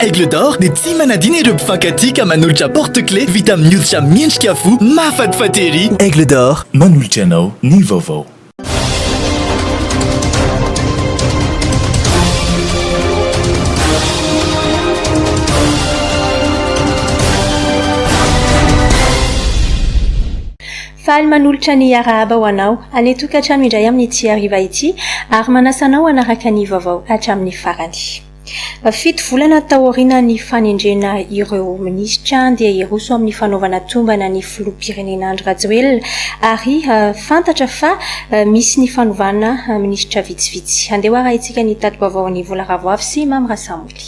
Aigle d'or dia tsy manadina ireo mpifankatia ka manolotra porte-clé vita amin'ny hoditra miendrika fo mahafatifaty ery. Aigle d'or manolotra anao ny vaovao. Faly manolotra ny arahaba ho anao anetoka hatramin'ny indray amin'ny ity hariva ity ary manasanao hanaraka ny vaovao hatramin'ny farany. Fito volana taoriana ny fanendrena ireo minisitra dia hiroso amin'ny fanaovana tombana ny filoham-pirenena Andry Rajoelina ary fantatra fa misy ny fanovana minisitra vitsivitsy. Andeha ho arahintsika ny tato-baovao Vola Ravoavy sy Mamra Samoly.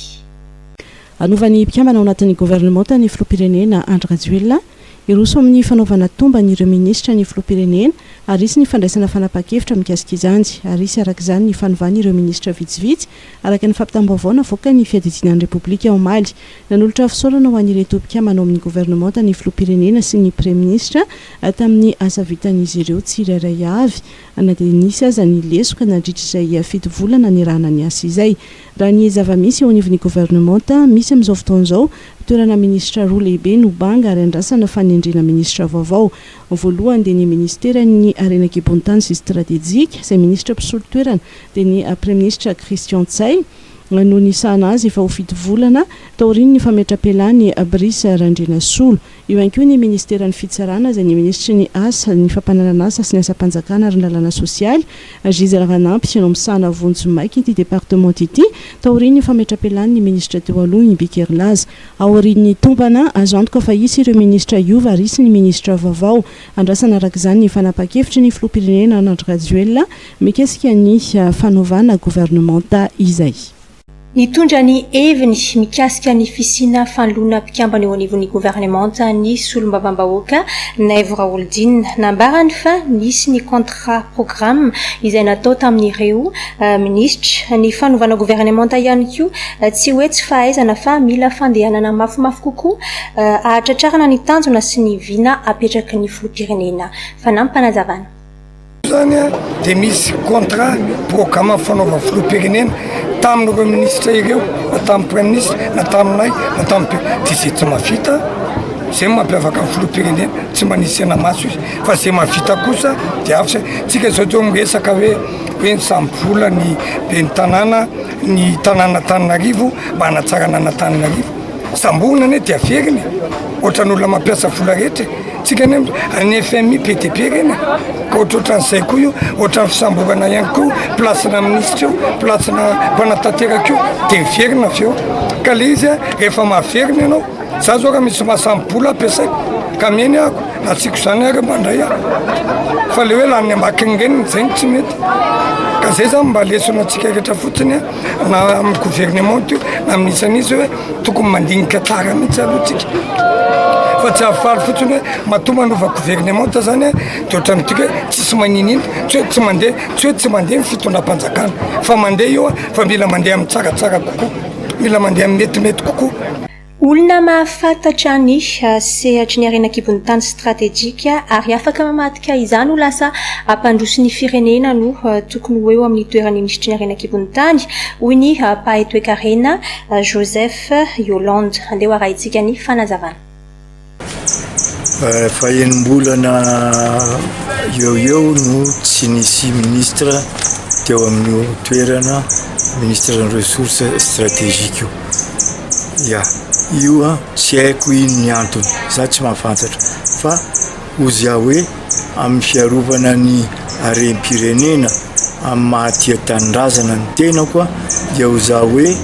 Anovan'ny mpiambana ao anatin'ny gouvernemanta ny filoham-pirenena Andry Rajoelina hiroso amin'ny fanaovana tombana ireo minisitra ny filoham-pirenena ary isy ny fandraisana fanapa-kevitra mikasika izany ary isy araka izany ny fanovana ireo minisitra vitsivitsy araka ny fampitam-baovao navoaka ny fiadidinan'ny Repoblika omaly nanolotra fisaorana ho an'ireto mpikambana ao amin'ny gouvernemanta ny filoham-pirenena sy ny pré-ministra tamin'ny asa vitan'izy ireo tsirairay avy na dia nisy aza ny lesoka nandritrizay fito volana ny rahana ny asa izay raha ny zava-misy eo anivon'ny gouvernemanta misy amin'izao fotoan'izao toerana ministra roa lehibe no banga ary andrasana fanendrena ministra vaovao voalohany dia ny ministera ny arenan-kibonitany sy stratégique izay ministra mpisolo toerana dia ny pré-ministra Christian Tsay no nisahana azy efa ho fito volana taoriny ny fametra-pelany Brice Randrianasolo io ihany koa ny ministera ny fitsarana izay ny ministra ny asa ny fampananana asa sy ny asa-panjakana ary ny lalàna sosialy Gisèle Ranampy sy no misahana vonjomaiky ity département ity taoriny ny fametra-pelany ny ministra teo aloha ny Bikerlaza aorian'ny tombana azo antoka fa isy ireo ministra iova ary isy ny ministra vaovao andrasana araka izany ny fanapa-kevitry ny filoham-pirenena Andry Rajoelina mikasika ny fanaovana gouvernemanta izay. Nitondra ny heviny mikasika ny fisiana fanoloana mpikambana eo anivon'ny gouvernemanta ny solombavambahoaka Naivo Raholdina nambarany fa nisy ny contrat programme izay natao tamin'ireo ministra ny fanovana gouvernemanta ihany koa tsy hoe tsy fahaizana fa mila fandehanana mafimafy kokoa ahatratrarana ny tanjona sy ny vina apetraky ny filoham-pirenena fa nampanazavana zany dia misy contrat programme fanaovana filoham-pirenena tamin'ireo ministra ireo na tamin'ny pré-ministre na taminay na tamin'ny dia izay tsy mavita izay mampiavaka amin'ny filoham-pirenena tsy manisy anamaso izy fa izay mavita kosa dia avy tsika izao teo miresaka hoe ny sambola ny be ny tanàna ny tanàna Antananarivo mba hanatsarana Antananarivo sambona ane dia averiny ohatran'olona mampiasa vola rehetra tsika ny any FMI PTP reny ka ohatran'izay koa io ohatran'ny fisamborana ihany koa plasina ministra io plasina mpanatanteraka io dia miverina avy eo ka le izy rehefa mahaverina ianao za zao raha misy mahasambola ampiasaiko ka mieny ahako na tsiko izany ary mandray aho fa le hoe lany amakin'ireny zay tsy mety ka zay zany mba lesona antsika rehetra fotsiny na amin'ny gouvernement io na amin'isan'izy hoe tokony mandinika tsara mihitsy alohantsika fa tsy ahafaly fotsiny hoe mahatonga manova gouvernement zany dia ohatran'tika hoe tsisy maninina tsy hoe tsy mandeha ny fitondram-panjakana fa mandeha io fa mila mandeha amin'ny tsaratsara kokoa mila mandeha amin'ny metimety kokoa. Olona mahafantatra ny sehatry ny arenan-kibonitany stratégique ary afaka mamatika izany ho lasa ampandroso ny firenena no tokony ho eo amin'ny toerany ministry ny arenan-kibonitany hoy ny mpahay toe-karena Joseph Yolande. Andeha ho arahintsika ny fanazavana. Fa enim-bolana eo no tsy nisy ministra teo amin'ny toerana ministre ny ressources stratégique io tsy haiko ino ny antony za tsy mahafantatra fa ozy aho hoe amin'ny fiarovana ny harem-pirenena amin'ny mahatia tanindrazana ny tenako dia ho zaho hoe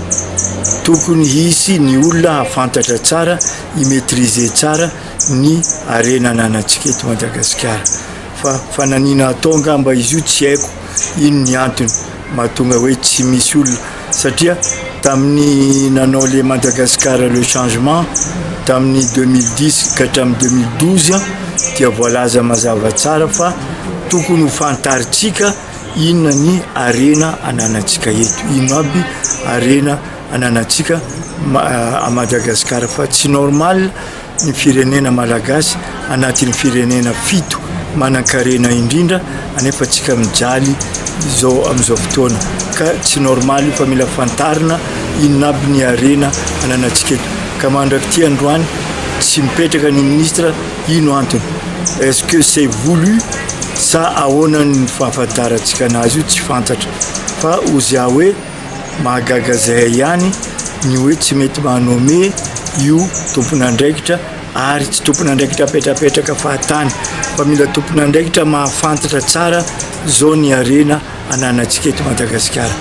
tokony hisy ny olona hafantatra tsara imaîtriser tsara ny arena ananantsika eto Madagasikara fa fananina atonga mba izy io tsy haiko ino ny antony mahatonga hoe tsy misy olona satria tamin'ny nanao le Madagascar le changement tamin'ny 2010 ka hatramin'ny 2012 dia voalaza mazava tsara fa tokony ho fantaritsika inona ny arena ananantsika eto ino aby arena ananantsika a Madagascar fa tsy normal ny firenena malagasy anatin'ny firenena fito manan-karena indrindra anefa tsika mijaly zao am'izao fotoana ka tsy normal io fa mila fantarina inona aby ny arena ananatsika eto ka mandraky ty androany tsy mipetraka ny ministre ino antony est-ce que c'est voulu sa ahoana ny fahafantarantsika anazy io tsy fantatra fa ozy aho hoe mahagaga zay ihany ny hoe tsy mety manome io tompon'andraikitra ary tsy tompon'andraikitra apetrapetraka fahatany fa mila tompon'andraikitra mahafantatra tsara zao ny arena ananatsika eto Madagasikara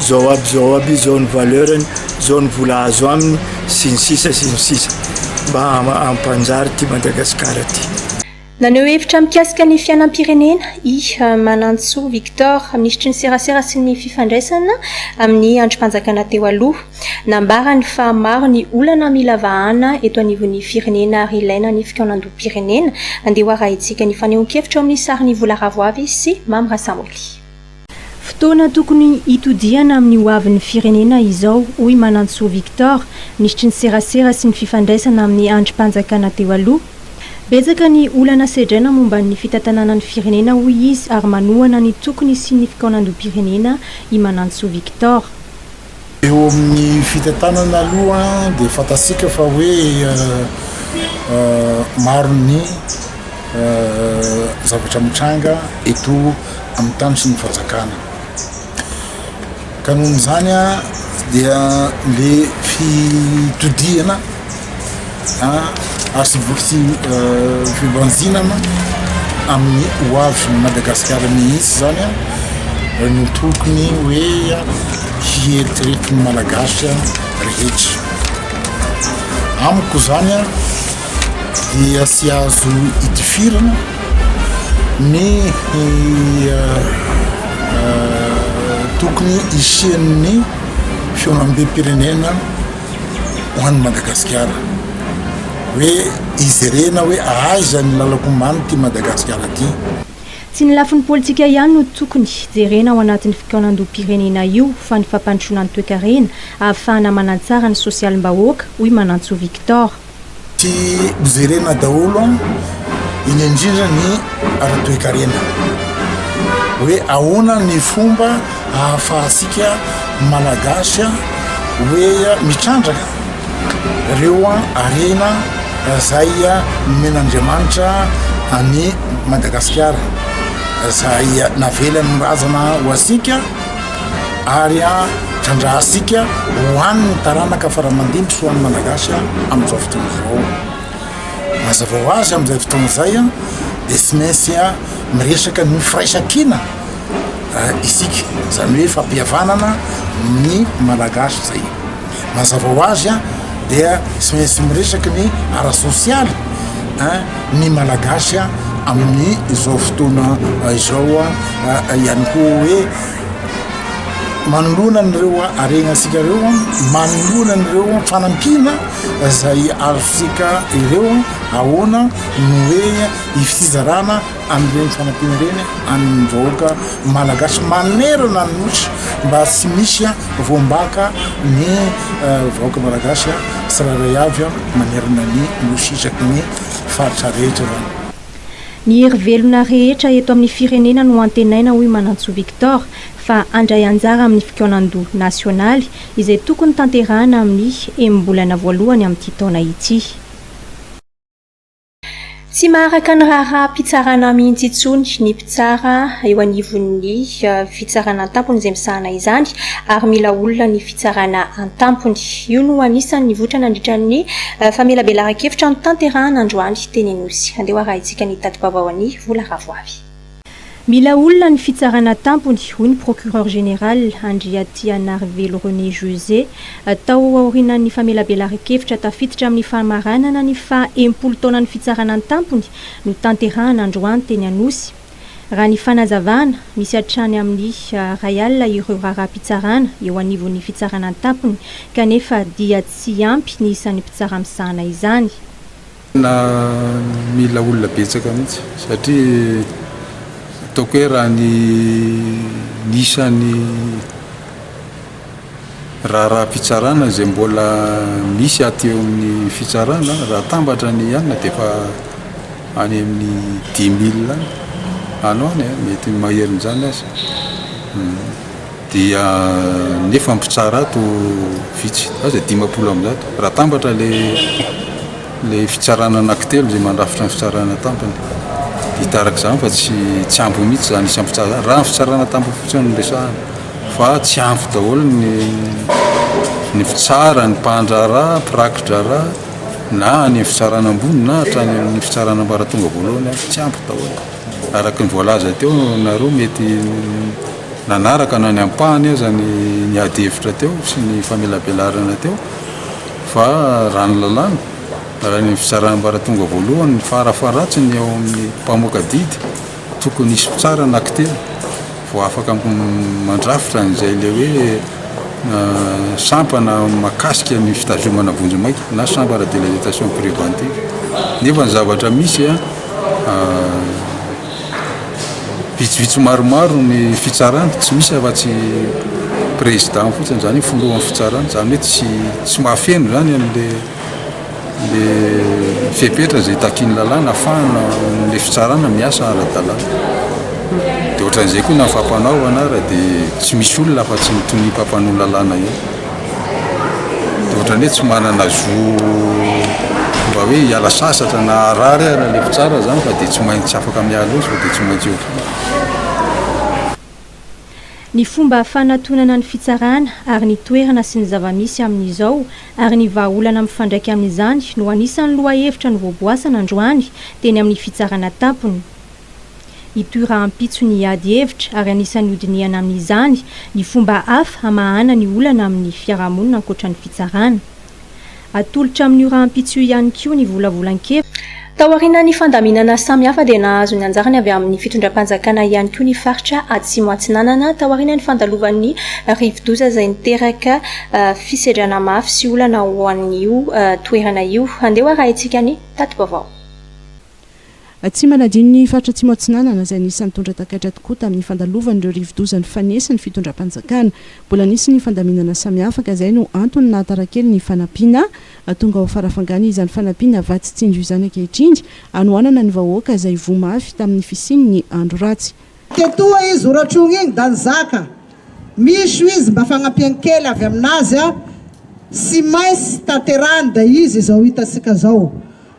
zao aby zao ny valeurany zao ny vola azo aminy sy ny sisa mba ampanjary ty Madagasikara ty. Naneo hevitra mikasika ny fiainam-pirenena i Manantsoa Victor ministry ny serasera sy ny fifandraisana amin'ny androm-panjakana teo aloha nambarany fa maro ny olana mila vahana eto anivon'ny firenena ary ilaina ny fikaonan-doha-pirenena andeha hoarahitsika ny fanehoan-kevitra amin'ny sarin'ny vola ravoavy sy Mamra Samoly. Fotoana tokony hitodiana amin'ny hoavin'ny firenena izao hoy Manantsoa Victor ministry ny serasera sy ny fifandraisana amin'ny androm-panjakana teo aloha. Betsaka ny olana sedraina momba ny fitantanana ny firenena hoy izy ary manohana ny tokony sy ny fikaonan-doha-pirenena i Manantsoa Victor. Eo amin'ny fitantanana aloha dia fantasika fa hoe maro ny zavatra mitranga eto amin'ny tany sy ny fanjakana. Ka noho izany dia le fitodiana ary sy voky fibanzinana amin'ny hoavy Madagasikara mihitsy zany no tokony hoe hieritreritry ny malagasy rehetra. Amiko zany dia sy azo itifirana ny tokony isian'ny fiainam-pirenena ho an'ny Madagasikara hoe izy rena hoe aiza ny lalakomany ty Madagasikara ty. Tsy ny lafin'ny politika ihany no tokony jerena ao anatin'ny fikaonan-doha-pirenena io fa ny fampandrosoana ny toe-karena ahafahana manatsara ny sosialim-bahoaka hoy Manantsoa Victor. Tsy jerena daholo iny indrindra ny ara-toe-karena hoe ahoana ny fomba ahafahasika malagasy hoe mitrandraka reo arena zay men'Andriamanitra any Madagasikara zay navelany razana ho asika ary trandrahasika ho an'ny taranaka faramandimitra ho an'ny malagasy amin'izao fotoana izao. Mazava ho azy amin'izay fotoana izay dia tsy maintsy miresaka ny firaisan-kina isika zany hoe fampihavanana ny malagasy zay. Mazava ho azy dia tsy maintsy miresaka ny ara-sosialy ny malagasy amin'ny izao fotoana izao ihany koa hoe manoloana an'ireo arena asika ireo manoloana an'ireo fanampiana zay azosika ireo ahoana no hoe ifizarana amin'ireny fanampiana ireny amin'ny vahoaka malagasy manerana ny nosy mba tsy misy voambaka ny vahoaka malagasy tsirairay avy manerana ny nosy isaky ny faritra rehetra zany. Ny hery-velona rehetra eto amin'ny firenena no antenaina hoy Manantsoa Victor fa andray anjara amin'ny fikaonan-doha nasionaly izay tokony tanterahana amin'ny embolana voalohany amin'ity taona ity. Tsy maharaka ny raha-pitsarana mihitsy intsony ny mpitsara eo anivon'ny fitsarana an-tampony izay misahana izany ary mila olona ny fitsarana an-tampony. Io no anisan'ny nivoatra nandritran'ny famelabelaran-kevitra ny tanterahana androany teny Anosy. Andeha hoarahitsika ny tati-baovao-any Vola Ravoavy. Mila olona ny fitsarana tampony hoy ny procureur général Andriatianarivelo René José tao aorinan'ny famelabelaran-kevitra tafiditra amin'ny famaranana ny fa-empolo taona ny fitsarana tampony no tanterahana androany teny Anosy. Raha ny fanazavana misy hatrany amin'ny ray alina ireo raharaham-pitsarana eo anivon'ny fitsarana tampony kanefa dia tsy ampy ny isan'ny mpitsara misahana izany. Mila olona betsaka mihitsy satria ataoko hoe raha ny isan'ny raharaham-pitsarana zay mbola misy aty eo amin'ny fitsarana raha tambatra ny anina dia efa any amin'ny 10 000 anao any mety maherin'izany azy dia nefa mpitsara ato vitsy aza 50 amzato raha tambatra le fitsarana anankitelo zay mandrafitra ny fitsarana tampany hitaraka zany fa tsy ampy mihitsy zany isy ampitsara raha ny fitsarana tampy fotsiny no resahana fa tsy ampy daholo ny fitsara ny mpandrara pirakitra raha na ny fitsarana ambony na hatrany ny fitsarana ambaratonga voalohany tsy ampy daholo araky ny voalaza teo nareo mety nanaraka na ny ampahany aza ny ady hevitra teo sy ny famelabelarana teo fa raha ny lalàna raha ny fitsarana ambaratonga voalohany ny farafaratsiny eo amin'ny mpamoaka didy tokony isy fitsara anankitelo vo afaka mandrafitra n'izay le hoe sampana makasika ny fitazomana vonjimaiky na sampa ra délégation préventive nefa ny zavatra misy vitsivitsy maromaro ny fitsarana tsy misy afa-tsy président fotsiny zany folohan'ny fitsarana zany hoe tsy mahafeno zany am'le fepetra zay takiny lalàna afahana le fitsarana miasa ara-dalàna de ohatran'izay koa na fampanaovana raha de tsy misy olona fa tsy mitony mpampanao lalàna io de ohatran'ny hoe tsy manana zo mba hoe hiala sasatra na arary raha le fitsara zany fa de tsy maintsy afaka miala ozy fa de tsy maintsy eo ny fomba fanatonana ny fitsarana ary ny toerana sy ny zava-misy amin'izao ary ny vahaolana mifandraiky amin'izany no anisan'ny loha hevitra ny voaboasana androany teny amin'ny fitsarana tampony itoira ampitso ny ady hevitra ary anisan'ny hodiniana amin'izany ny fomba hafa hamahana ny olana amin'ny fiarahamonina ankoatra ny fitsarana atolotra amin'ny ora ampitso ihany koa ny volavolan-kevitra taoriana ny fandaminana samy hafa dia nahazo ny anjarany avy amin'ny fitondram-panjakana ihany koa ny faritra atsimo atsinanana taoriana ny fandalovan'ny rivodoza izay niteraka fisedrana mafy sy olana ho an'io toerana io andeha raha itsika ny tato-baovao tsy manadino ny faritra atsimo atsinanana izay nisan'ny tondra takaitra tokoa tamin'ny fandalovan'ireo rivodoza ny fanesa ny fitondram-panjakana mbola nisy ny fandaminana samihafa ka izay no antony nahatarakely ny fanampiana tonga ho farafangana izany fanampiana vatsitsinjo izany ankehitrindry anoanana ny vahoaka izay vomafy tamin'ny fisiny ny andro ratsy tetoa izy oratrony igny da nizaka misy izy mba fanampian-kely avy aminazy sy mainsy taterany da izy zao hitasika zao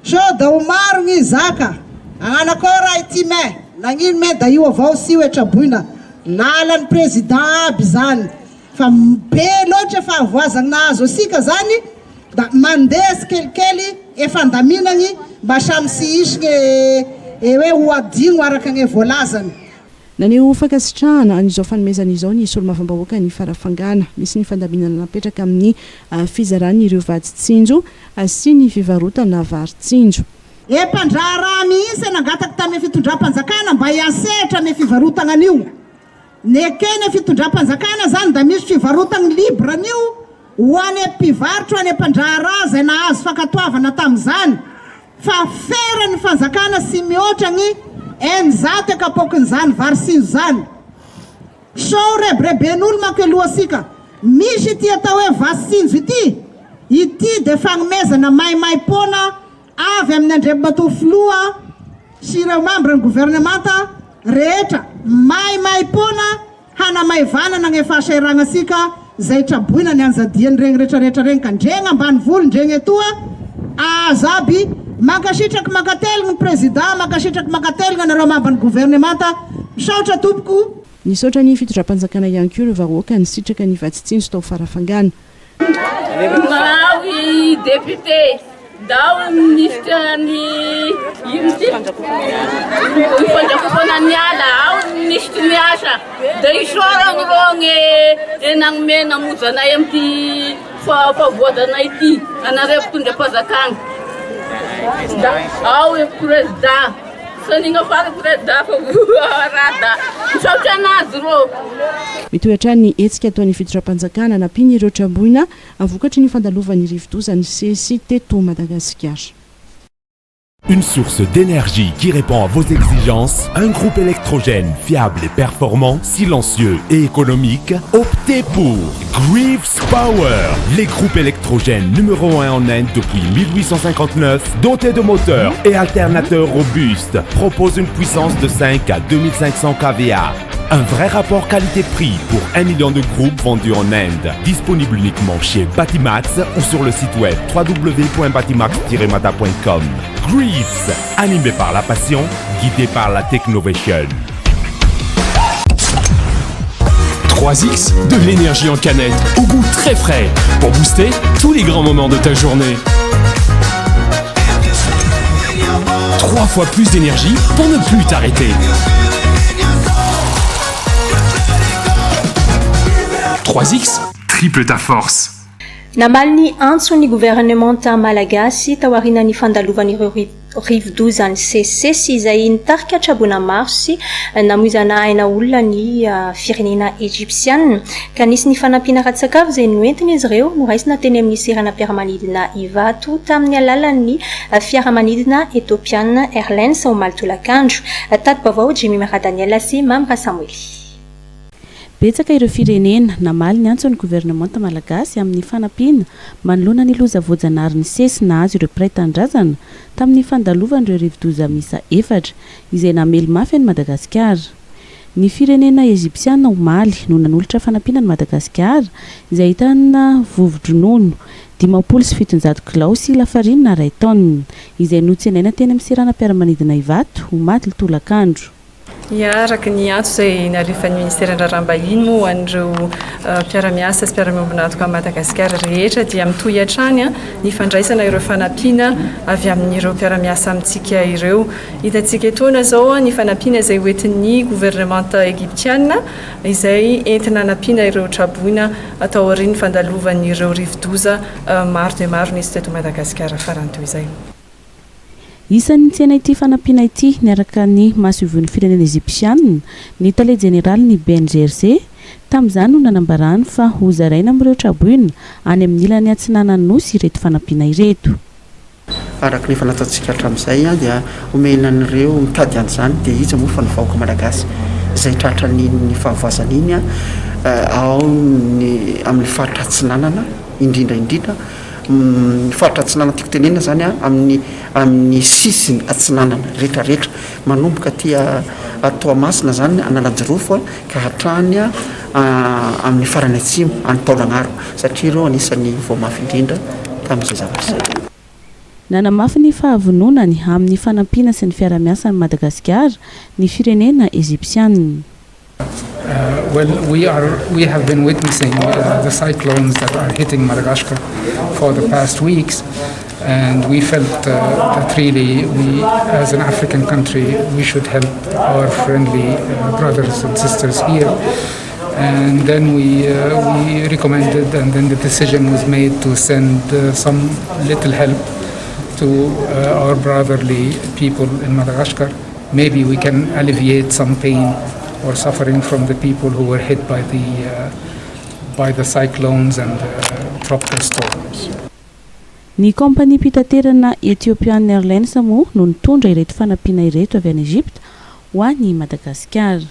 so da ho maro ny zaka anakao raha ity me nagnino me da io avao sy hoetraboina lalan'ny président aby zany fa be loatra fa avoazagny nahazo asika zany da mandesy kelikely efandaminagny mba samy sy isy hoe ho adigno araka ny voalazany naneo fakasitrahana an'izao fanomezana izao ny solo mavambahoaka ny farafangana misy ny fandaminana napetraka amin'ny fizarany ireo vaditsinjo sy ny fivarotana varitsinjo mpandraraha mihitsy nangataka tamin'ny fitondram-panjakana mba hiasetra ame fivarotana an'io nekeny fitondram-panjakana zany da misy fivarotana libre an'io ho any mpivarotro any mpandraraha zay nahazo fakatoavana tamin'izany fa fera ny fanjakana sy mihoatra ny enzato akapokin'izany varitsinjo zany so rebreben'olo manko aloha-sika misy ity atao hoe varitsinjo ity de fagnomezana maimai-pona avy amin'ny andriambato filoha sy ireo membre ny gouvernemanta rehetra maimai-pona hanamaivanana ny fahasairagnasika zay traboina ny anjadiany regny rehetrarehetra regny ka ndregny ambany volo ndregny etoa azaby mankasitraky mankateligny président mankasitraky mankateligny anareo membre ny gouvernemanta misaotra tompoko nisaotra ny fitondram-panjakana ihany koa ireo vahoaka ny sitraka ny vatsitsinjo tao farafangana mawi député dao ministre ni yimti ifanjakupona nyala au ministre nyasha da ishora ngonge enang mena muzana yamti fa voda na iti anare kutunda pazakang au president saninga fara president fa rada msauchana zro mitoetra ny etsika ataon'ny fitondram-panjakana nampiny ireo tramboina avokatry ny fandalovan'ny rivodoza ny CSI teto Madagascar. Une source d'énergie qui répond à vos exigences, un groupe électrogène fiable et performant, silencieux et économique. Optez pour Greaves Power, les groupes électrogènes numéro 1 en Inde depuis 1859, dotés de moteurs et alternateurs robustes, proposent une puissance de 5 à 2500 kVA. Un vrai rapport qualité-prix pour 1 million de groupes vendus en Inde. Disponible uniquement chez Batimax ou sur le site web www.batimax-mata.com. Greaves, animé par la passion, guidé par la technovation. 3X, de l'énergie en canette, au goût très frais, pour booster tous les grands moments de ta journée. 3 fois plus d'énergie pour ne plus t'arrêter. 3X, triple ta force. Namaly antsony gouvernemanta malagasy taoarinany fandalovan'ireo rivo-doza ny sesesy izay nitarika hatrabona marsy namoizana aina olona ny firenena egyptianina ka nisy ny fanampiana ratsakavy izay noentiny izy ireo no raisina teny amin'ny seranam-piaramanidina Ivato tamin'ny alalan'ny fiaramanidina Ethiopiana Airlines ao Malotolakandro. Tati-baovao Jimmy Maradaniel sy Mamra Samuely. Betsaka ireo firenena namaly ny antsony gouvernemanta malagasy amin'ny fanampiana manoloana ny loza voajanary ny sesy nahazo ireo mpiray tandrazana tamin'ny fandalovandreo rivo-doza misa 4 izay namely mafy any Madagasikara. Ny firenena Egyptiana omaly no nanolotra fanampiana ny Madagasikara izay ahitana vovo-dronono 570 kilao sy lafarinina ray taonina izay notsenaina teny amin'ny seranam-piaramanidina Ivato omaty Tolakandro. Araka ny antso izay nalefan'ny ministera raharaham-bahiny moa an'ireo mpiara-miasa sy mpiara-miombona atoka Madagasikara rehetra dia mitohy hatrany ny fandraisana ireo fanampiana avy amin'ireo mpiara-miasa amintsika ireo. Hitantsika etoana zao ny fanampiana izay hoentin'ny gouvernemanta egyptiana izay entina hanampiana ireo traboina atao aorian'ny fandalovan'ireo rivo-doza maro dia maro nisy teto Madagasikara farantoy izay. Isan'ny tsena ity fanampiana ity niaraka ny masovon'ny firenena Egyptianina ny tale général ny BNGRC tamin'izany no nanambarany fa hozaraina amin'ireo traboina any amin'ny ilany atsinanany nosy ireto fanampiana ireto. Araka ny fanataontsika hatramin'izay dia omena an'ireo mitady an'izany dia izy moa fa ny vahoaka malagasy izay tratra ny fahavoazana iny ao amin'ny faritra atsinanana indrindra faritra atsinanana tiako tenenina zany amin'ny sisiny atsinanana rehetrarehetra manomboka aty Toamasina zany Analanjirofo ka hatrany amin'ny farany atsimo any Taolagnaro satria ireo anisan'ny voamafy indrindra tamin'izay zavatra izay. Nanamafy ny fahavononany amin'ny fanampiana sy ny fiara-miasa ny Madagasikara ny firenena Egyptianina. Well, we have been witnessing the cyclones that are hitting Madagascar for the past weeks, and we felt that really we, as an African country, we should help our friendly brothers and sisters here. And then we recommended, and then the decision was made to send some little help to our brotherly people in Madagascar. Maybe we can alleviate some pain or suffering from the people who were hit by the cyclones and tropical storms. Ny kompani pitaterana Ethiopian Airlines moa no nitondra ireto fanampiana ireto avy any Egypte ho any Madagasikara.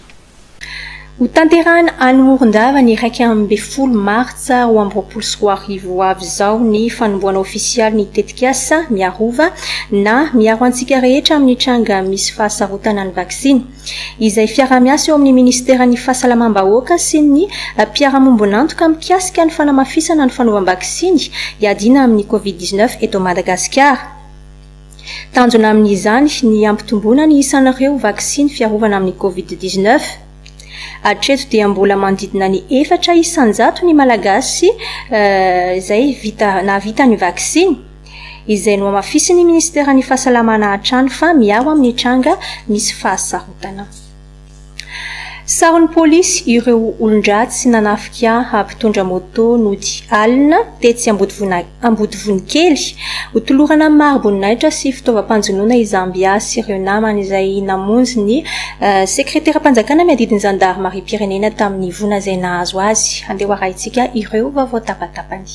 Ho tanterahana any Morondava ny 12 martsa ho amby 24 avy zao ny fanomboana ofisialy ny tetikasa miarova na miaro antsika rehetra amin'ny tranga misy fahasarotana ny vaksiny izay fiara-miasa eo amin'ny ministera ny fahasalamam-bahoaka sy ny mpiara-mombonantoka mikasika ny fanamafisana ny fanaovam-vaksiny iadina amin'ny Covid-19 eto Madagasikara. Tanjona amin'izany ny ampitomboana ny isan'ireo vaksiny fiarovana amin'ny Covid-19. Hatreto dia mbola manodidina ny 4 isanjato ny malagasy izay navita ny vaksiny izay no amafisy ny ministera ny fahasalamana hatrany fa miaro amin'ny tranga misy fahasarotana. Saron'ny polisy ireo olondratsy sy nanafika mpitondra moto nody alina tetsy Ambodivonikely hotolorana maro-boninahitra sy fitaovam-panjonoana Zambia sy ireo namany izay namonjy ny sekretera-panjakana miadidiny Gendarmerie-pirenena tamin'ny vona izay nahazo azy. Andeha arahintsika ireo vaovao tapatapany.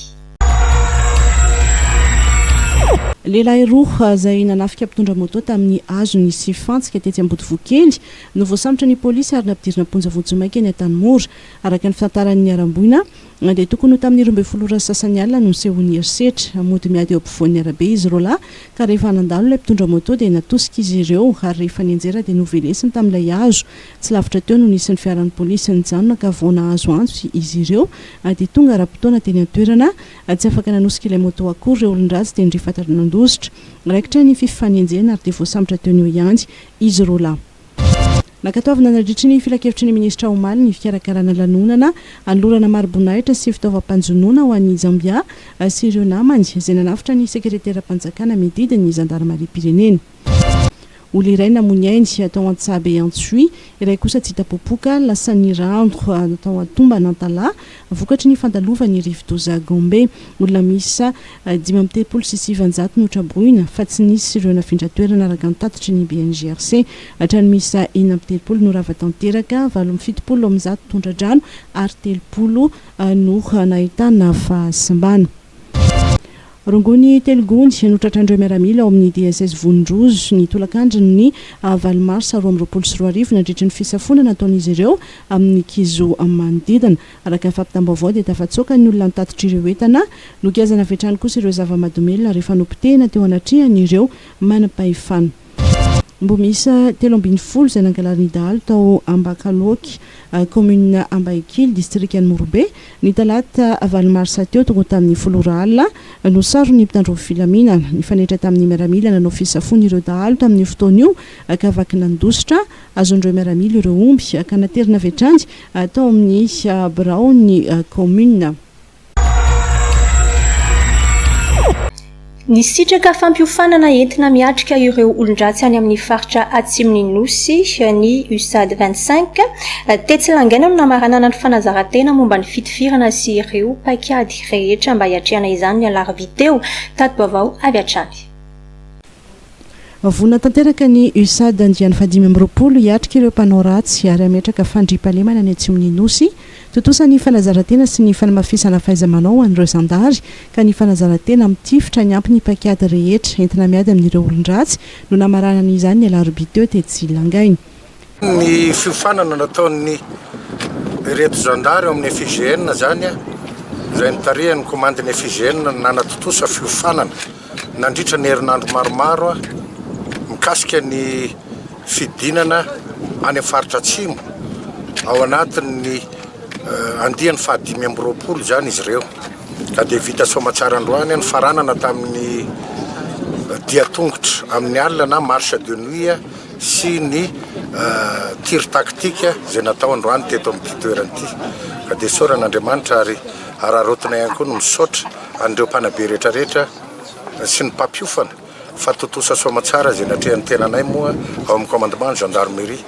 Lehilahy roa izay nanafika mpitondra moto tamin'ny hazo ny sifantsika tetsy Ambodivonikely no voasambotra ny polisy ary nampidirina ponja voatsomaika eny Antanimora araka ny fitantaran'ny Aramboina dia tokony ho tamin'ny 12 sasany alina no sehoany herisetra mody miady eo ampovoan'ny arabe izy roa lahy ka rehefa nandalo ilay mpitondra moto dia natosika izy ireo ary rehefa nianjera dia novelesiny tamin'ilay hazo tsy lavitra teo no nisin'ny fiaran'ny polisy nijanona ka vao nahazo antsy izy ireo dia tonga raha-potoana teny an-toerana tsy afaka nanosika ilay moto akory ireo olon-dratsy dia ndrifatra nandositra raikitra ny fififanianjena ary dia voasambotra teo ny ho ianjy izy roa lahy. Nakataovana nandritry ny filakevitry ny ministra Omaly ny fikarakarana lanonana anolorana maro-boninahitra sy fitaovam-panjonoana ho an'ny Zambia sy ireo namany izay nanafitra ny sekretera-panjakana mididiny ny zandarmaria-pirenena. Olo iray namony ainy atao Antsabe Antsui, iray kosa tsy hita-popoka lasan'ny randro atao Atomba Nantala vokatry ny fandalovany Rive-Doza Gombe. Olona misa 570 mihoatra-boina fa tsy nisy ireo nafindra toerana araka ny tatitry ny BNGRC hatrany misa 70 no rava tanteraka 70 tondra-drano ary 30 no nahitana fahasimbana. Rongony Telgondy no tratrandreo miaramila ao amin'ny DSS Vondrozo ny tolakandriny ny Valmarsa 2024 nandritry ny fisafonana nataon'izy ireo amin'ny kizo manodidina araka fampitam-baovao dia tafatsoaka ny olona nitatitra ireo entana no kiazana vetrany kosa ireo zava-madomelona rehefa nompitehina teo anatrehany ireo manam-pahefana. Mbomisa 70 izay nangalariny dahalo tao Ambakaloky commune Ambaikily district any Morobe ny talata Valmarsa teo tonga tamin'ny folora alina no saro ny mpitandro filaminana ny fanetra tamin'ny miaramila nanao fisafony ireo dahalo tamin'ny fotoana io ka vaky nandositra azon'ireo miaramila ireo omby ka naterina vetranjy tao amin'ny Brao ny commune. Ny sitraka fampiofanana entina miatrika ireo olon-dratsy any amin'ny faritra atsimon'ny Nosy ny USAD 25 Tetsilangana no namaranana ny fanazarantena momba ny fitifirana sy ireo paikady rehetra mba hiatrehana izany ny alarobia teo tato-baovao avy hatrany. Vona tanteraka ny USAD andiany 520 hiatrika ireo mpanao ratsy ary ametraka fandriampahalemana ny atsimon'ny Nosy totosan'ny fanazarantena sy ny fanamafisana fahaiza-manao an'ireo zandary ka ny fanazarantena mitifitra ny ampy ny paikady rehetra entina miady amin'ireo olon-dratsy no namaranana izany ny alarobia teo Tetsilangana. Ny fiofanana nataon'ny reto zandary amin'ny FIGN zany izay nitarihany komandiny FIGN nanatotosa fiofanana nandritra ny herinandro maromaro mikasika ny fidinana any amin'ny faritra atsimo ao anatin'ny andiany fa 520 zany izy ireo ka dia vita somatsara androany ny faranana tamin'ny diatongotra amin'ny alina na marche de nuit sy ny tir tactique izay natao androany teto amin'ity toerana ity ka dia soran'Andriamanitra ary ararotina ihany koa no misaotra an'ireo mpanabe rehetrarehetra sy ny mpampiofana fa totosa somatsara izay natrehan'ny tenanay moa ao amin'ny commandement gendarmerie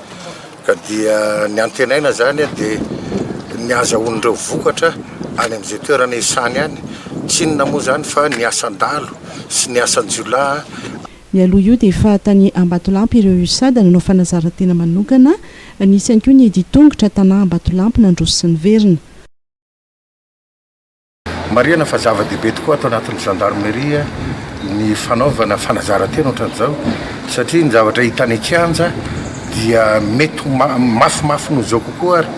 ka dia ny antenaina zany dia ny azahoan'ireo vokatra any amin'izay toerana isany any tsy inona moa zany fa ny asan-dalo sy ny asan-jiolahy. Ny aloha io dia efa tany Ambatolampy ireo USAD nanao fanazarantena manokana nisy ihany koa ny edi-tongotra tanà Ambatolampy nandroso sy ny verina. Mariana fa zava-dehibe tokoa atao anatin'ny gendarmerie ny fanaovana fanazarantena ohatran'izao satria ny zavatra hitany kianja dia mety mafimafy no zao kokoa ary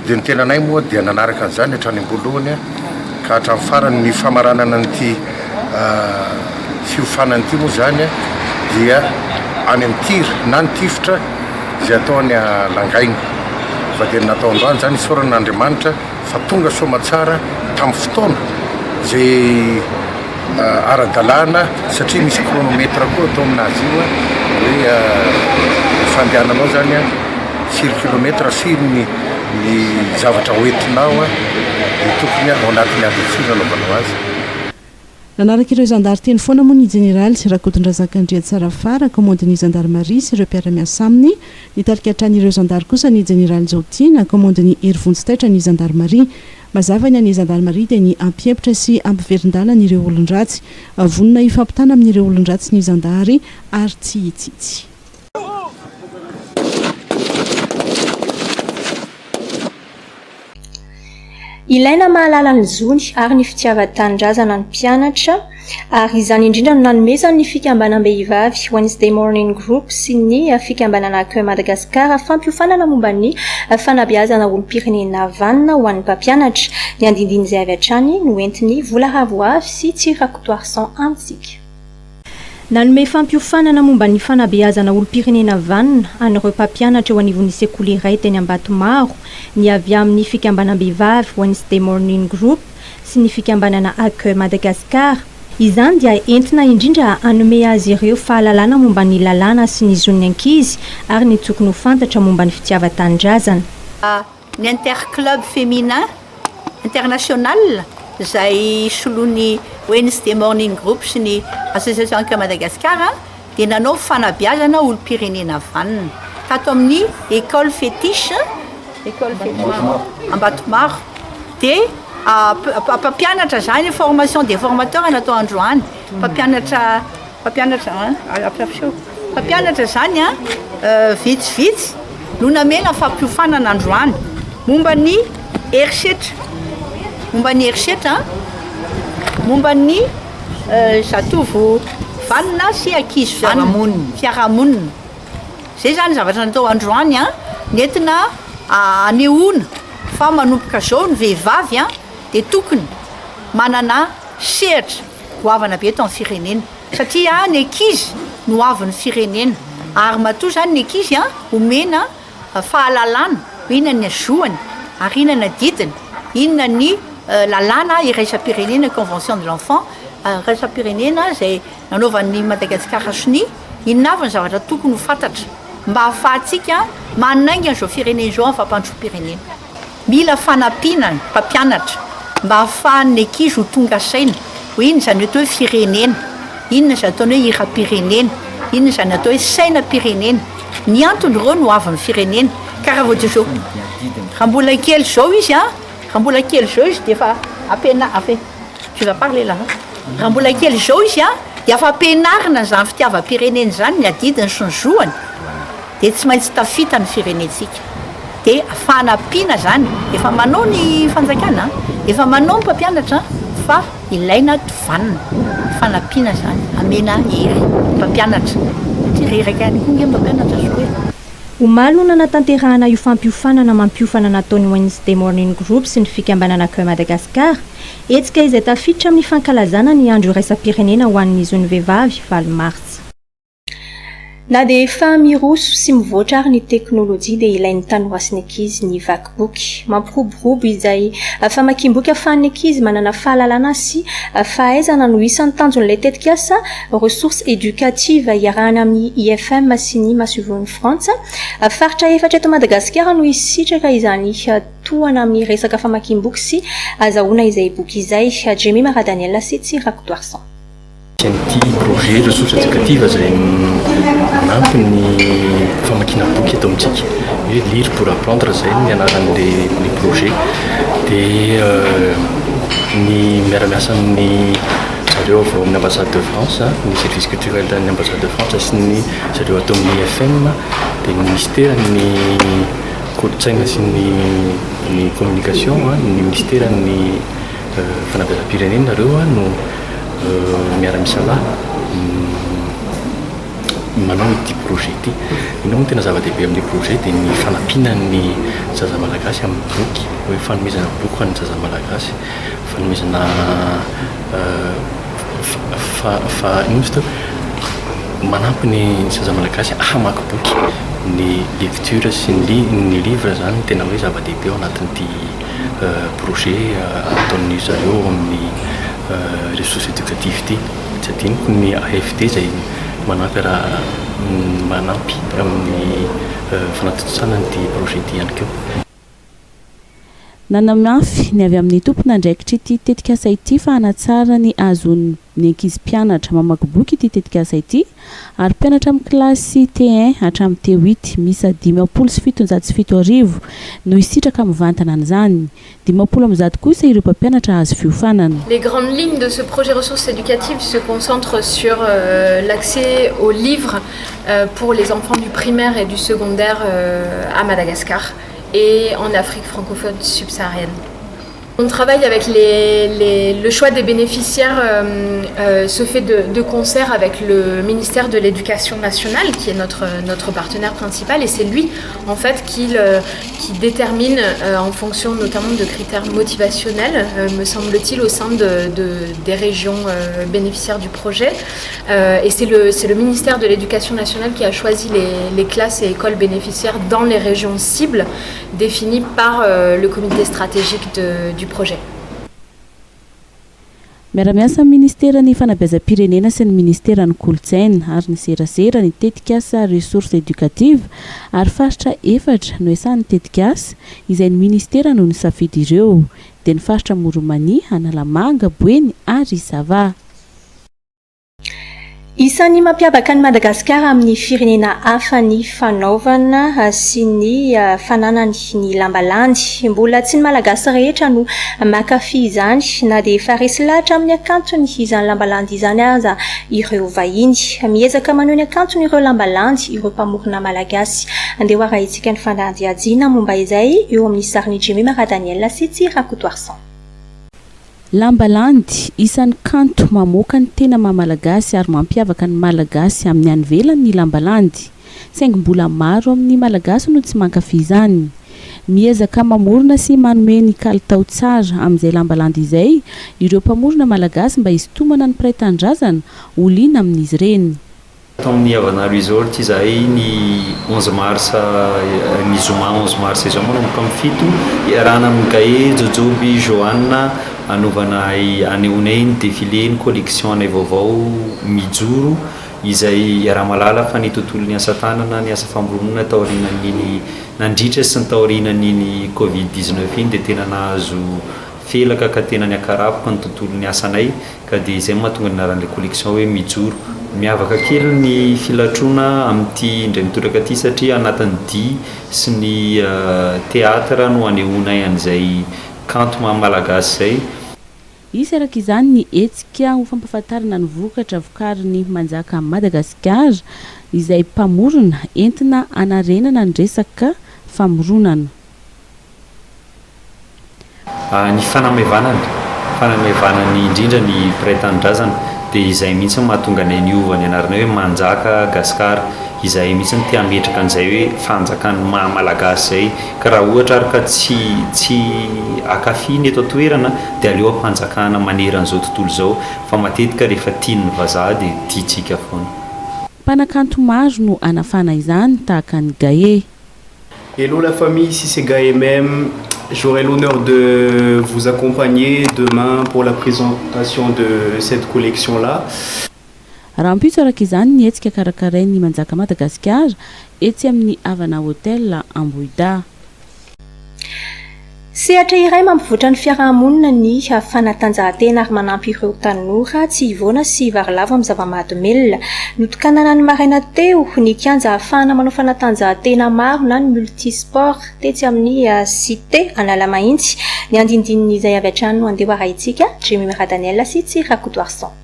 dia ny tenanay moa dia nanaraka an'izany hatrany am-boalohany ka hatramin'ny farany ny famaranana nyity fiofanana ity moa zany dia any amin'ny tiry na ny tifitra izay atao any Langaina fa dia natao androany zany isoran'Andriamanitra fa tonga somatsara tamin'ny fotoana izay ara-dalàna satria misy chronomètre koa atao aminazy io hoe fandehananao zany firy kilomètre firy ny zavatra hoentinao dia tokony ao anatin'ny adiny anaovanao azy. Nanaraka ireo zandary teny foana moa ny jeneraly Rakotondrazakan'Andria Tsarafara komandin'ny zandarmaria sy ireo mpiara-miasa aminy nitarika hatrany ireo zandary kosa ny jeneraly Jaotina komandin'ny Herivontsitaitra ny zandarmaria mazava ny zandarmaria dia ny ampiepitra sy ampiverindalana ireo olon-dratsy vonona ifampitana amin'ireo olon-dratsy ny zandary ary tsy hitsitsy. Ilaina mahalala ny zony ary ny fitiavan-tanindrazana ny mpianatra ary izany indrindra no nanomezany ny fikambanam-behivavy Wednesday Morning Group sy ny fikambanana Accueil Madagascar fampiofanana momba ny fanabeazana olom-pirenena vanina ho an'ny mpampianatra. Ny andindiny izay avy hatrany no entiny Vola Ravoavy sy Tsirakotoarsan amintsika. Nanome fampiofanana momba ny fanabeazana olom-pirenena vanina an'ireo mpampianatra eo anivon'ny sekoly iray teny Ambatomaro ny avy amin'ny fikambanam-behivavy Wednesday Morning Group sy ny fikambanana Accueil Madagascar. Izany dia entina indrindra hanome azy ireo fahalalana momba ny lalàna sy ny zon'ny ankizy ary ny tokony ho fantatra momba ny fitiavan-tanindrazana. Ny interclub féminin international izay soloan'ny Wednesday Morning Group sy ny association Accueil Madagascar dia nanao fanabeazana olom-pirenena vanina tato amin'ny école fétiche Ambatomaro dia mpampianatra zany formation des formateurs natao androany mpampianatra zany vitsivitsy no namena fampiofanana androany momba ny herisetra momba ny zatovo vanina sy ankizy fiarahamonina zay zany zavatra natao androany nentina anehoana fa manomboka zao ny vehivavy dia tokony manana sehatra hoavana be eto amin'ny firenena satria ny ankizy no hoavin'ny firenena ary matoa zany ny ankizy omena fahalalana inona ny azoany ary inona ny didiny inona ny lalàna iraisam-pirenena convention de l'enfant iraisam-pirenena zay nanaovan'ny Madagascar sony inona avy ny zavatra tokony ho fantatra mba ahafahantsika manainga an'izao firenena izao amin'ny fampandrom-pirenena. Mila fanampiana mpampianatra mba ahafahan'ny ankizy ho tonga saina ho inona zany atao hoe firenena, inona zany atao hoe iram-pirenena, inona zany atao hoe sainam-pirenena. Ny antony ireo no avin'ny firenena ka raha vao zao raha mbola kely zao izy raha mbola kely zao izy dia efa je vais parler là. Raha mbola kely zao izy dia efa ampianarina zany fitiavam-pirenena zany ny adidiny sy ny zoany dia tsy maintsy tafita ny firenentsika. Dia fanampiana zany efa manao ny fanjakana efa manao ny mpampianatra fa ilaina tovanina fanampiana zany amena hery mpampianatra tireraka ihany koa nge mpampianatra zoe. Omaly no nanatanterahana io fampiofanana mampiofana nataon'ny Wednesday Morning Group sy ny fikambanana Accueil Madagascar etsika izay tafiditra amin'ny fankalazana ny andro iraisam-pirenena ho an'ny zon'ny vehivavy 20 Mars. Na dia efa miroso sy mivoatra ary ny teknôlôjia dia ilain'ny tanora sy ny ankizy ny vakiboky. Mampiroborobo izay famakiam-boky ahafahan'ny ankizy manana fahalalana sy fahaizana no isan'ny tanjon'ilay tetikasa ressources éducatives iarahana amin'ny IFM sy ny Masuvony France. Faritra efatra eto Madagasikara no isitraka izany tohana amin'ny resaka famakiam-boky sy azahoana izay boky izay. Jemmy Maradaniel sy Tsirakotoarsan. Ity projet ressources éducatives zay manampy ny famakina boky eto amintsika hoe lire pour apprendre zay ny anaran'le projet dia ny miara-miasa amin'ny zareo avao amin'ny ambassade de France ny service culturel ny ambassade de France sy ny zareo atao amin'ny IFM dia ny ministère ny kolotsaina sy ny communication ny ministère ny fanabeazam-pirenena nareo no miara-misalahy manao ity projet ity. Ino moa tena zava-dehibe amin'ny projet dia ny fanampianan'ny zaza malagasy amin'ny boky hoe fanomezana boky ho an'ny zaza malagasy fanomezana manampy ny zaza malagasy hamaky boky ny lecture sy ny livre zany tena hoe zava-dehibe ao anatin'ity projet ataon'ny zareo amin'ny ressources éducatives ity tsy adinoko ny AFD zay manampy raha manampy amin'ny fanatontosana n'ity projet ity ihany keo. Nanamafy ny avy amin'ny tompona ndraikitra ity tetikasa ity fa hanatsara ny azon'ny ankizy mpianatra mamaky boky ity tetikasa ity ary mpianatra amin'ny kilasy T1 hatramin'ny T8 misy 777 no isitraka mivantana an'izany 700 kosa ireo mpampianatra azo fiofanana. Les grandes lignes de ce projet ressources éducatives se concentrent sur l'accès aux livres pour les enfants du primaire et du secondaire à Madagascar et en Afrique francophone subsaharienne. On travaille avec le choix des bénéficiaires se fait de concert avec le ministère de l'Éducation nationale qui est notre partenaire principal et c'est lui en fait qui détermine en fonction notamment de critères motivationnels me semble-t-il au sein des régions bénéficiaires du projet et c'est le ministère de l'Éducation nationale qui a choisi les classes et écoles bénéficiaires dans les régions cibles définies par le comité stratégique du projet. Miara-miasa amin'ny ministerany fanabeazam-pirenena sy ny ministerany kolotsaina ary ny serasera ny tetikasa ressources éducatives ary faritra 4 no esan'ny tetikasa izay ny ministera no nisafidy ireo dia ny faritra Moromania, Analamanga, Boeny ary Isava. Isan'ny mampiavaka ny Madagasikara amin'ny firenena hafa ny fanaovana sy ny fananany ny lambalandy. Mbola tsy ny malagasy rehetra no mankafy izany na dia efa resy lahatra amin'ny akantony izany lambalandy izany aza ireo vahiny. Miezaka maneho ny akantony ireo lambalandy ireo mpamorona malagasy. Andeha hoarahintsika ny fandandiadiana momba izay eo amin'ny sariny Jimmy Maradaniel sy Tsirakotoarsan. Lambalandy isan'ny kanto mamoaka ny tena mahamalagasy ary mampiavaka ny malagasy amin'ny anivelany ny lambalandy. Saingy mbola maro amin'ny malagasy no tsy mankafy izany. Miezaka mamorona sy manome ny kalitao tsara amin'izay lambalandy izay ireo mpamorona malagasy mba hisintomana ny mpiray-tandrazana ho liana amin'izy ireny. Tamin'ny avanaro izolty izahay ny 11 mars ny zoma 11 mars izao manomboka amin'ny fito iarahana amin'ny Gaé Jojoby Joanna anaovana anehoanay ny défilé ny collection anay vaovao mijoro izay iaraha-malala fa ny tontolon'ny asa tanana ny asa famoronana taorianan'iny nandritra sy ny taorianan'iny Covid-19 iny dia tena nahazo felaka ka tena ny akarapoka ny tontolon'ny asanay ka dia izay mahatonga ny anaran'ilay collection hoe mijoro. Miavaka kely ny filatrona amin'ity indray mitoraka ity satria anatin'ny dia sy ny teatra no anehoanay an'izay kanto malagasy zay. Isy araka izany ny hetsika ho fampahafantarana ny vokatra vokariny manjaka Madagasikara izay mpamorona entina anarenana ny resaka famoronana. Ny fanamaivanany indrindra ny mpiray-tandrazana dia izay mihitsy mahatonga anay niova ny anarana hoe manjaka Gasikara izay mihitsy tia metraka an'izay hoe fanjakany malagasy zay ka raha ohatra ary ka tsy akafiny eto toerana dia aleo ampanjakana manery an'izao tontolo izao fa matetika rehefa tian'ny vazaha dia tiantsika foana. Mpanakanto maro no anafana izany tahaka ny Gaé. Hello la famille, ici c'est Gaé même. J'aurai l'honneur de vous accompagner demain pour la présentation de cette collection-là. Raha mpitso araka izany ny hetsika karakarain'ny manjaka Madagasikara etsy amin'ny Havana Hotel Ambohida. Sehatra iray mampivoatra ny fiarahamonina ny fanatanjahantena ary manampy ireo tanora tsy hivoana sy varilava amin'ny zava-mahadomelona. Notokanana ny maraina teo ny kianja ahafahana manao fanatanjahantena maro na ny multisport tetsy amin'ny cité Analamahitsy. Ny andindinin'izay avy hatrany no andeha hoarahintsika Jimmy Maradaniel sy Tsirakotoarsan.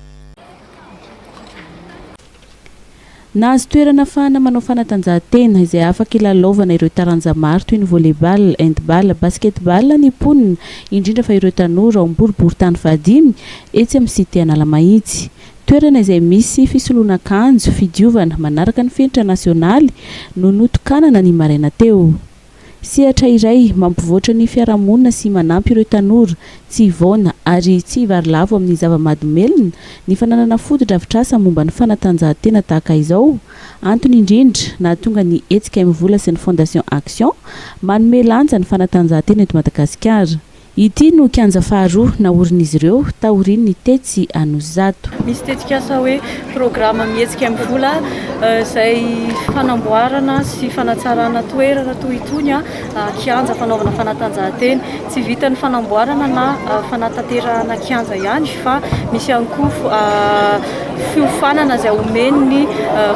Nahazo toerana ahafahana manao fanatanjahantena izay afaka ilalaovana ireo taranja maro toy ny volleyball, handball, basketball ny mponina indrindra fa ireo tanora ao amboribory-tany fahadimy etsy amin'ny cité Analamahitsy. Toerana izay misy fisoloana akanjo fidiovana manaraka ny fenitra nasionaly no notokanana ny maraina teo. Sehatra iray mampivoatra ny fiarahamonina sy manampy ireo tanora tsy hivoana ary tsy varilavo amin'ny zava-mahadomelona ny fananana foto-drafitrasa momba ny fanatanjahantena tahaka izao. Antony indrindra nahatonga ny hetsika mivola sy ny Fondation Action manome lanja ny fanatanjahantena eto Madagasikara. Ity no kianja faharoa naorin'izy ireo taorian'ny ny tetsy Anozato. Misy tetikasa hoe programma mihetsika amin'ny vola izay fanamboarana sy fanatsarana toerana toy itony kianja fanaovana fanatanjahantena. Tsy vita ny fanamboarana na fanatanterahana kianja ihany fa misy ihany koa fiofanana izay omen'ny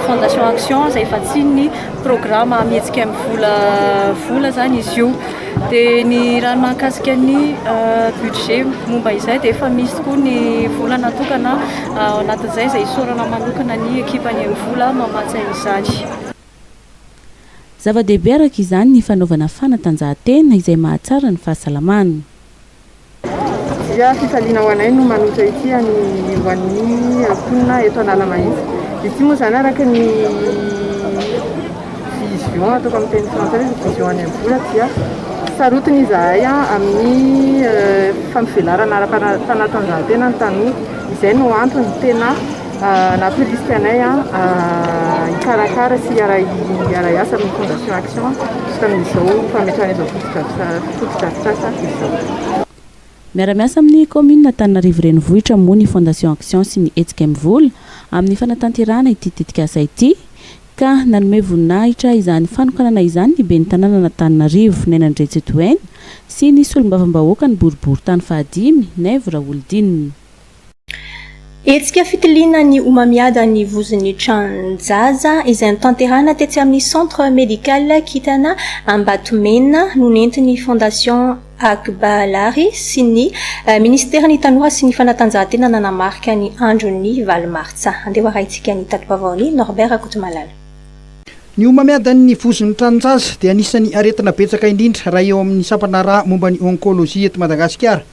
Fondation Action izay fatsiny programma mihetsika amin'ny vola zany izy io. Dia ny raha mahakasika ny budget momba izay dia efa misy koa ny vola natokana anatin'izay izay isorana manokana ny ekipany amin'ny vola mamatsy izany. Zava-dehibe araka izany ny fanaovana fanatanjahantena izay mahatsara ny fahasalamana. dia fitaliana ho anay no manotra ity hoan'ny aponina eto Analamahitsy. Ity moa zany araka ny vision ataoko amin'ny teny frantsay hoe vision any amin'ny vola dia sarotiny izahay amin'ny fampivelarana ara-panatanjahantena ny tanory. Izay no antony tena nampidisika anay hikarakara sy hiara-iasa amin'ny fondation action jusk'amin'izao fametrahana izao fotodrafitrasa izao. Miara-miasa amin'ny commune Antananarivo renivohitra moa ny fondation action sy ny hetsika amin'ny vola amin'ny fanatanterahana ity tetikasa ity ka nanome voninahitra izany fanokanana izany ny ben'ny tanàna Antananarivo Nainandretsetoainy sy ny solombavam-bahoaka ny boribory tany fahadimy Nèvre Oldine. Hetsika fitiliana ny omamiada ny vozon'ny tranjaza izay nitanterahana tetsy amin'ny centre médical Kitana Ambatomena no nentin'ny fondation Akbalary sy ny ministère ny tanora sy ny fanatanjahantena nanamarika ny andron'ny valomartsa. Andeha araitsika ny tatoavaony Norbert Akotomalala. Ny omamiadan'ny vozon'ny tranjaza dia anisan'ny aretina betsaka indrindra raha eo amin'ny sampana rà momba ny onkôlôzia eto Madagasikara.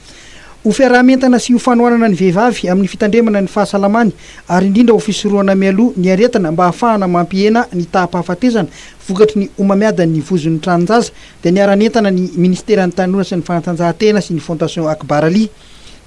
Ho fiarahamentana sy ho fanohanana ny vehivavy amin'ny fitandremana ny fahasalamany ary indrindra ho fisorohana mialoha ny aretina mba ahafahana mampihena ny taham-pahafatesana vokatry ny omamiadan'ny vozon'ny tranjaza dia niara-nentana ny ministera ny tanora sy ny fanatanjahantena sy ny fondation Akbarali.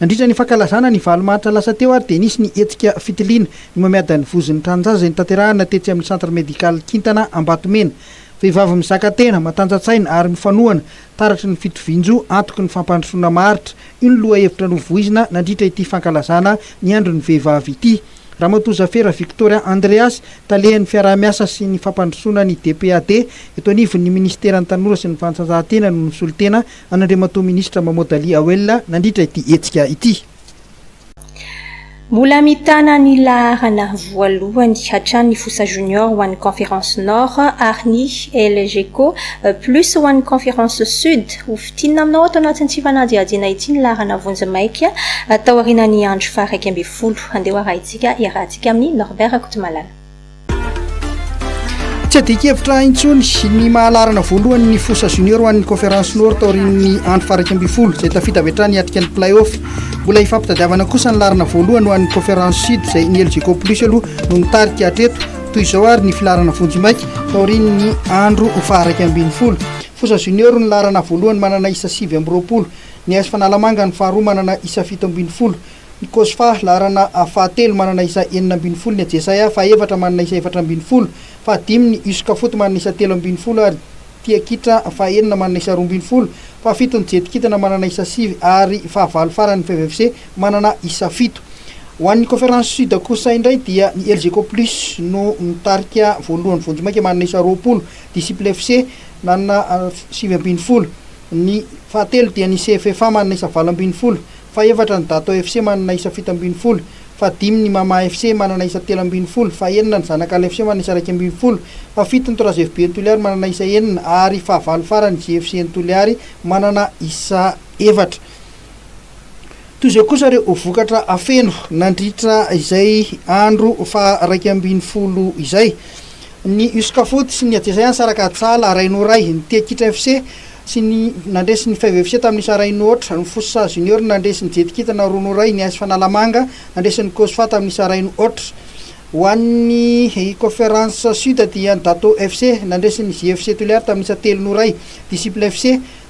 Nandritra ny fankalazana ny valomaritra lasa teo ary dia nisy ny hetsika fitiliana ny omamiadan'ny vozon'ny tranjaza izay nitanterahana tetsy amin'ny centre médical Kintana Ambatomena. Vehivavy mizaka tena matanjatsaina ary mifanohana taratry ny fitovinjo antoky ny fampandrosoana maritra io ny loha hevitra novoizina nandritra ity fankalazana ny andron'ny vehivavy ity. Ramatozafera Victoria Andreas talehan'ny fiaraha-miasa sy ny fampandrosoana ny DPAD eto anivon'ny ministera ny tanora sy ny fanatanjahantena no nisolitena an'Andriamatoa ministra Mamodali Awella nandritra ity hetsika ity. Mbola mitana ny laharana voalohany hatrany Fossa Junior ho an'ny conférence nord ary ny LGCO plus ho an'ny conférence sud ho fitinina aminao ato anatin'ny tsy fanadihadiana ity ny laharana vonjy-maika tao aorian'ny andro faha 12. Andeha arahintsika iarahantsika amin'ny Norbert Akotomalala. Tsy adikevitra intsony ny mahalarana voalohany ny Fossa Junior ho an'ny conférence nord tao aorian'ny andro faha 12 izay tafita avy hatrany hiatrika ny play-off. Mbola hifampitadiavana kosa ny larana voalohany ho an'ny conférence sud izay ny LGCO plus aloha no nitarika hatreto toy izao ary ny filarana vonjy-maika tao aorian'ny andro faha 12. Fossa Junior ny larana voalohany manana isa 720, ny AS Fanalamanga ny faharoa manana isa 720, ny Kosfa larana fahatelo manana isa 920, ny Jesaya fahaefatra manana isa 420, fahadimy ny Uskafoto manana isa 320 ary Tiakitra fahaenina manana isa 220, fahafito ny Jetikitana manana isa 9 ary fahavalo farany FFC manana isa 7. Ho an'ny conférence sud kosa indray dia ny LGCO plus no mitarika voalohany vonjy-maika manana isa 20, Disciple FC manana 720, ny fahatelo dia ny CFFA manana isa 220, fahaefatra ny Dato FC manana isa 720, fahadimy ny Mama FC manana isa 320, fahaenina ny Zanakala FC manana isa 220, fahafito ny 3FB Toliary manana isa 9 ary fahavalo farany GFC Toliary manana isa 4. Toy izay kosa ireo vokatra afeno nandritra izay andro faha 220 izay. Ny Uskafoto sy ny Jesaya saraka atsala Rainoray, ny Tiakitra FC sy ny nandresy ny FFC tamin'ny isa 1-4, ny Fossa Junior nandresy ny Jetikitana Ronoray, ny AS Fanalamanga nandresy ny Kosfa tamin'ny isa 1-4. Ho an'ny conférence sud dia ny Dato FC nandresy ny JFC Toliary tamin'ny isa 3-0, Disciple FC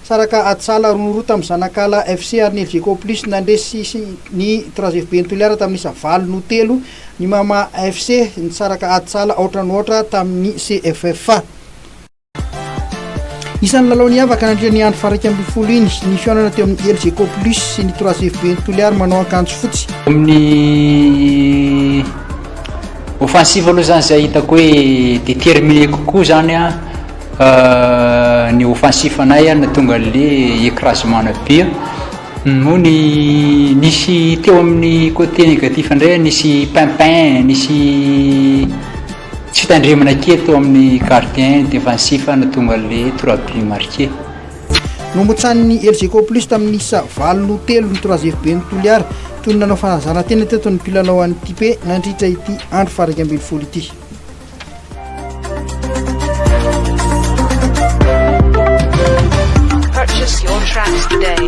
saraka atsala Ronoro tamin'ny Zanakala FC ary ny LGCO plus nandresy ny 3FB Toliary tamin'ny isa 4-3, ny Mama FC ny saraka atsala ohatranohatra tamin'ny CFFA. Isan'ny lalao ny avaka nandritra ny andro faha 12 iny ny fihaonana teo amin'ny LGCO plus sy ny 3FB Toliary manao akanjo fotsy. Amin'ny offensive aloha zany zay hitako hoe déterminé kokoa zany ny offensif anay na tonga le écrasement be moa ny nisy teo amin'ny côté négatif indray nisy pimpin nisy tsy tandremana kely teo amin'ny gardien défensif na tonga le 3 buts marqués. Nomotsan'ny LGCO plus tamin'ny isa 4-3 ny 3FB Toliary toy ny nanao fanazana tena teto ny mpilalao an'ny type nandritra ity andro faha 12 ity. Purchase your tracks today.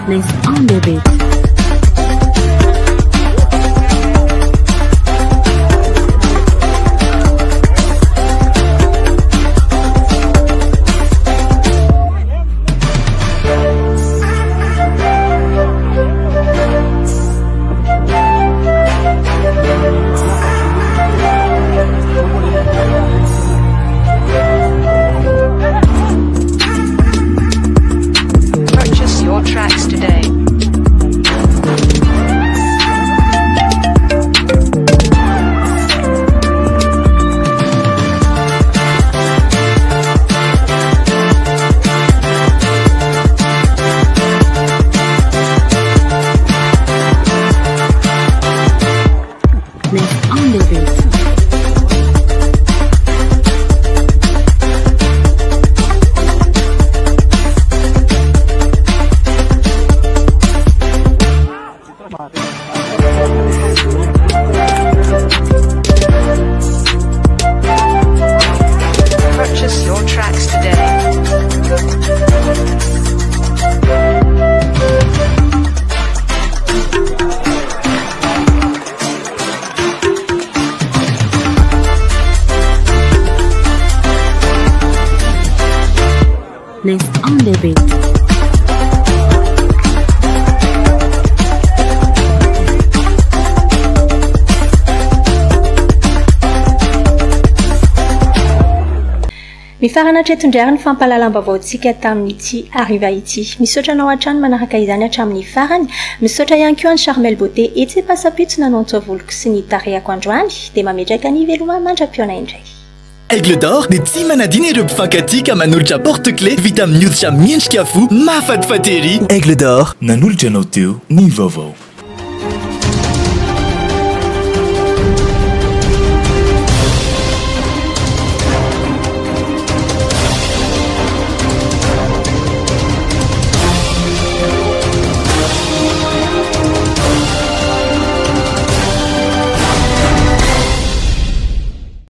Next on the beat. Purchase your tracks today. Next on the beat. Purchase your tracks today. Next on the beat. mifarana tretondrariny fampahalalam-baovaontsika tamin'ity ariva ity misaotra anao hatrany manaraka izany hatramin'ny farany misaotra ihany koa any Charmel Beauté etsy pasapitsona nantsova voloko sy ny tarehako androany dia mametraka ny veloma mandra-piona indray. Aigle d'or dia tsy manadina ireo mpifankatia manolotra porte-clé vita amin'ny hoditra miendrika fo mahafatifaty ery. Aigle d'or nanolotra anao teo ny vaovao.